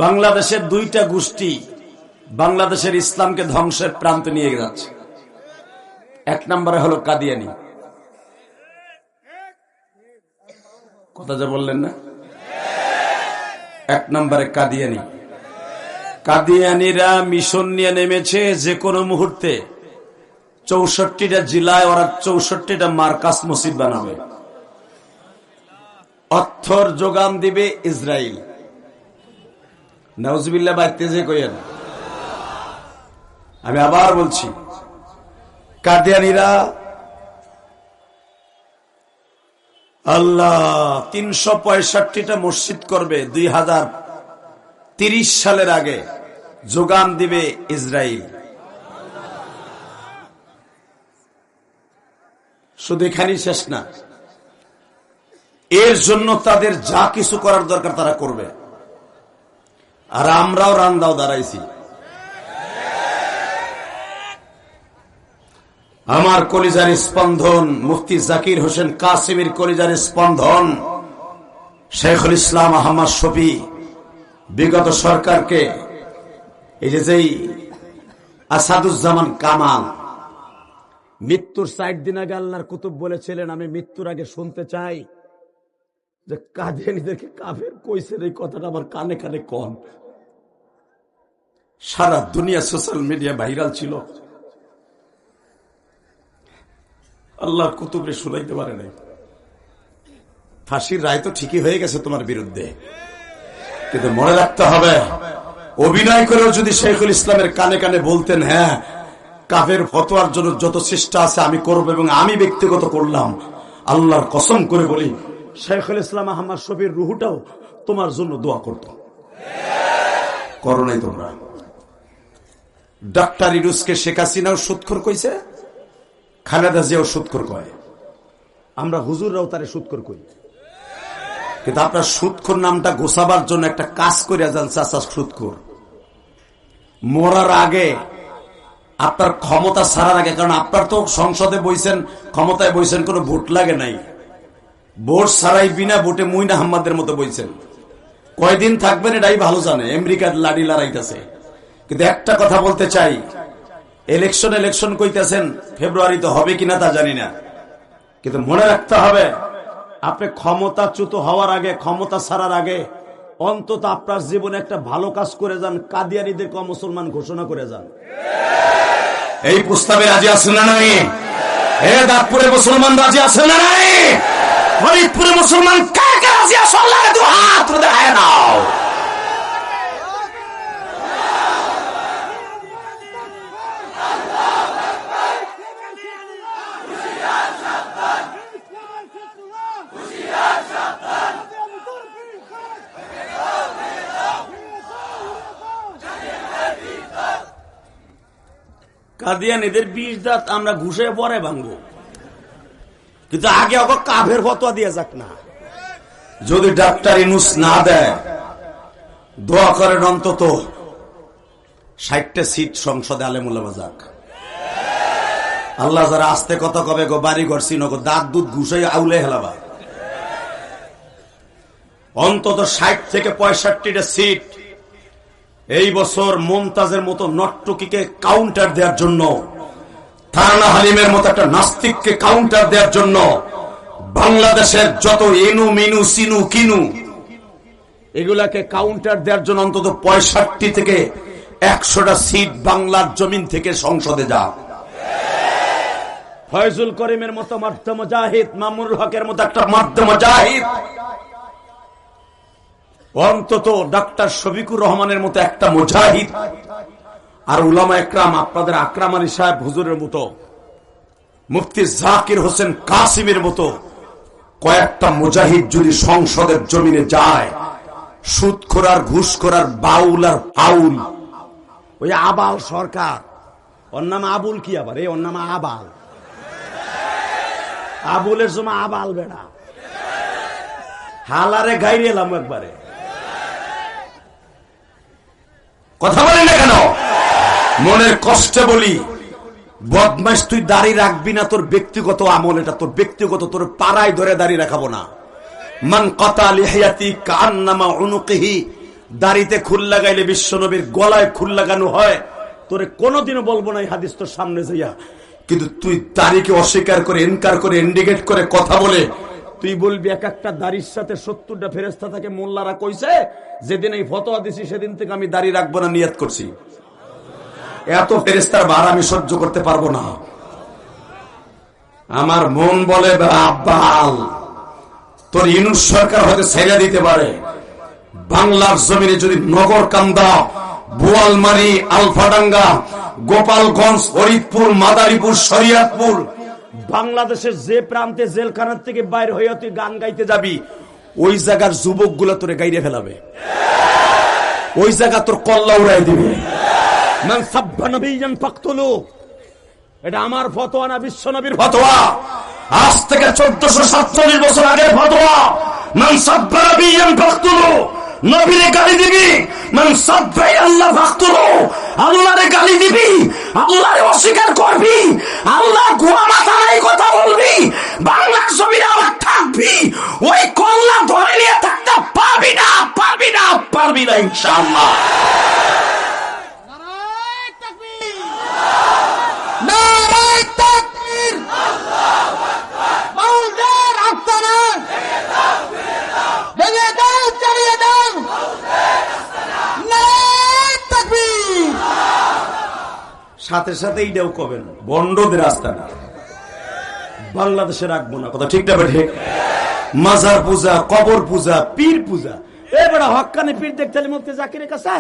বাংলাদেশের দুইটা গোষ্ঠী বাংলাদেশের ইসলামকে ধ্বংসের প্রান্তে নিয়ে যাচ্ছে। এক নম্বরে হলো কাদিয়ানি। কথা যা বললেন না, এক নম্বরে কাদিয়ানি। কাদিয়ানিরা মিশন নিয়ে নেমেছে যে কোনো মুহূর্তে 64টা জেলায় ওরা 64টা মার্কাজ মসজিদ বানাবে। অর্থর যোগান দিবে ইসরায়েল। নাউজুবিল্লাহ বাইতে যে কইেন। আমি আবার বলছি, কাদিয়ানিরা আল্লাহ 365টা মসজিদ করবে 2030 সালের আগে, যোগান দিবে ইসরায়েল। শুধু এখানেই শেষ না, এর জন্য তাদের যা কিছু করার দরকার তারা করবে। আর আমরাও রান্দাও দাঁড়াইছি। আমার কলিজার স্পন্দন মুফতি জাকির হোসেন কাসিমের কলিজার স্পন্দন শেখুল ইসলাম আহমদ শফি বিগত সরকারকে এই যেই আসাদুজ্জামান কামাল মৃত্যুর 60 দিন আগে আল্লাহর কুতুব বলেছিলেন, আমি মৃত্যুর আগে শুনতে চাই যে কাদিয়ানীদেরকে কাফের কইছেন, এই কথাটা আমার কানে কানে কন। সারা দুনিয়া সোশ্যাল মিডিয়া ভাইরাল ছিল, আল্লাহর কুতুবরে শুনাইতে পারে নাই। ফাঁসির রায় তো ঠিকই হয়ে গেছে তোমার বিরুদ্ধে, কিন্তু মনে রাখতে হবে, অভিনয় করেও যদি শেখুল ইসলামের কানে কানে বলতেন, হ্যাঁ কাফের ফতোয়ার জন্য যত চেষ্টা আছে আমি করব, এবং আমি ব্যক্তিগত করলাম, আল্লাহর কসম করে বলি শেখুল ইসলাম আহমদ শফির রুহুটাও তোমার জন্য দোয়া করত। করো নাই তোমরা। ডক্টর ইউনূসকে শেখ হাসিনাও সুদখোর কইছে, খালেদা জিয়াও সুদখোর কয়, আমরা হুজুররাও তারে সুদখোর কই। কিন্তু আপনার সুদখোর নামটা গোছাবার জন্য একটা কাজ করে যান, চাচা সুদখোর। মরার আগে আপনার ক্ষমতা ছাড়ার আগে, কারণ আপনার তো সংসদে বইছেন, ক্ষমতায় বইছেন, কোনো ভোট লাগে নাই, ভোট ছাড়াই বিনা ভোটে মুইনা আহমদের মতো বইছেন। কয়দিন থাকবেন এটাই ভালো জানে, আমেরিকার লাড়ি লড়াইতেছে। কিন্তু একটা কথা বলতে চাই, ইলেকশন কইতেছেন, ফেব্রুয়ারিতে হবে কিনা তা জানি না, কিন্তু মনে রাখতে হবে, আপনি ক্ষমতাচ্যুত হওয়ার আগে, ক্ষমতা ছাড়ার আগে অন্তত আপনার জীবনে একটা ভালো কাজ করে যান, কাদিয়ানীদেরকে মুসলমান ঘোষণা করে যান। এই প্রস্তাবে রাজি আছেন না নাই? দাঁতপুরে মুসলমান রাজি আছেন না নাই? ফরিদপুরে মুসলমান কাকে রাজি আছে? আল্লাহ দু হাত দেখায় নাও। কাদিয়ানীদের 20 দাঁত আমরা ঘুষে পরে ভাঙবো, কিন্তু আগে ওকে কাফের ফতোয়া দিয়ে যাক না। যদি ডক্টর ইউনূস না দেয়, দোয়া করেন অন্তত 60টা সিট সংসদে আলেমুল্লামা যাক। আল্লাহ যারা আস্তে কথা কবে গো, বাড়ি ঘর চিনো গো, দাঁত দুধ ঘুষাই আউলে হেলাবা। অন্তত 60 থেকে 65টা সিট এই বছর মুমতাজের মতো নট্টকিকে কাউন্টার দেওয়ার জন্য, থানা হালিমের মতো একটা নাস্তিককে কাউন্টার দেওয়ার জন্য, বাংলাদেশের যত ইনু মিনু সিনু কিনু এগুলাকে কাউন্টার দেওয়ার জন্য অন্তত 65 থেকে 100টা সিট বাংলার জমিন থেকে সংসদে যাক। ফয়জুল করিমের মতো মার্দ মুজাহিদ, মামুনুল হকের মতো একটা মার্দ মুজাহিদ, অন্তত ডাক্তার শফিকুর রহমানের মতো একটা মুজাহিদ, আর উলামা একরাম আপনাদের আকরাম আলী সাহেব হুজুরের মতো, মুফতি জাকির হোসেন কাসিমের মতো কয়েকটা মুজাহিদ যদি সংসদের জমিনে যায়, সুদখোর আর ঘুষখোর আর বাউল আর আউল, ওই আবাল সরকার, ওর নাম আবুল কি আবার, ওর নাম আবাল, আবুলের সময় আবাল বেড়া হালারে গাইরে এলাম একবারে। কথা বলি না কেন? মনের কষ্টে বলি, বদমাইশ তুই দাড়ি রাখবি না, তোর ব্যক্তিগত আমল, এটা তোর ব্যক্তিগত, তোর পাড়ায় ধরে দাড়ি রাখাবো না। মান কাতা লিহিয়াতি কান্নামা উনুকিহি দাড়িতে খুল লাগাইলে বিশ্বনবীর গলায় খুল লাগানো হয়, তোরে কোনোদিনও বলবো না এই হাদিস তোর সামনে যাইয়া। কিন্তু তুই দাড়িকে অস্বীকার করে, ইনকার করে, ইন্ডিকেট করে কথা বলে তুই বলবি এক একটা দাড়ির সাথে 70টা ফেরেশতা থাকে। মোল্লারা কইছে যেদিন এই ফতোয়া দিছি সেদিন থেকে আমি দাড়ি রাখবো না নিয়ত করছি। এত ফেরেশতার ভার আমি সহ্য করতে পারবো না। আমার মন বলে আব্বাল, তোর ইউনূস সরকার হয়তো ছেড়ে দিতে পারে। বাংলার জমিনে যদি নগরকান্দা, বোয়ালমারী, আলফাডাঙ্গা, গোপালগঞ্জ, ফরিদপুর, মাদারীপুর, শরিয়তপুর, বাংলাদেশের যে প্রান্তে জেলখানার থেকে বাইরে হইয়া তুই গান গাইতে যাবি, ওই জায়গার যুবক গুলা তোরে গাইরে ফেলাবে, ওই জায়গা তোর কল্লা উড়াই দিবে। মান সাব্বা নবিয়্যান ফাকতুলু, এটা আমার ফতোয়া না, বিশ্ব নবীর ফতোয়া। আজ থেকে 1447 বছর আগের ফতোয়া। মান সাব্বা নবিয়্যান ফাকতুলু, নবীরে গালি দিবি। মান সাব্বা আল্লাহ ফাকতুলু, আল্লাহরে গালি দিবি, আল্লাহরে অস্বীকার করবি, আল্লাহ গুয়া মাথা নাই কথা বলবি, বাংলার জমিনে আবার থাকবি, ওই কল্লা ধরে নিয়ে থাকতে পারবি না, পারবি না, পারবি না ইনশাআল্লাহ। সাথে সাথে এইটাও কবেন বন্ডদের রাস্তা না, বাংলাদেশে রাখবো না। কথা ঠিক না বেঠে? মাজার পূজা, কবর পূজা, পীর পূজা, এবার হক্কানি পীর দেখতে মুফতি জাকিরের কাছে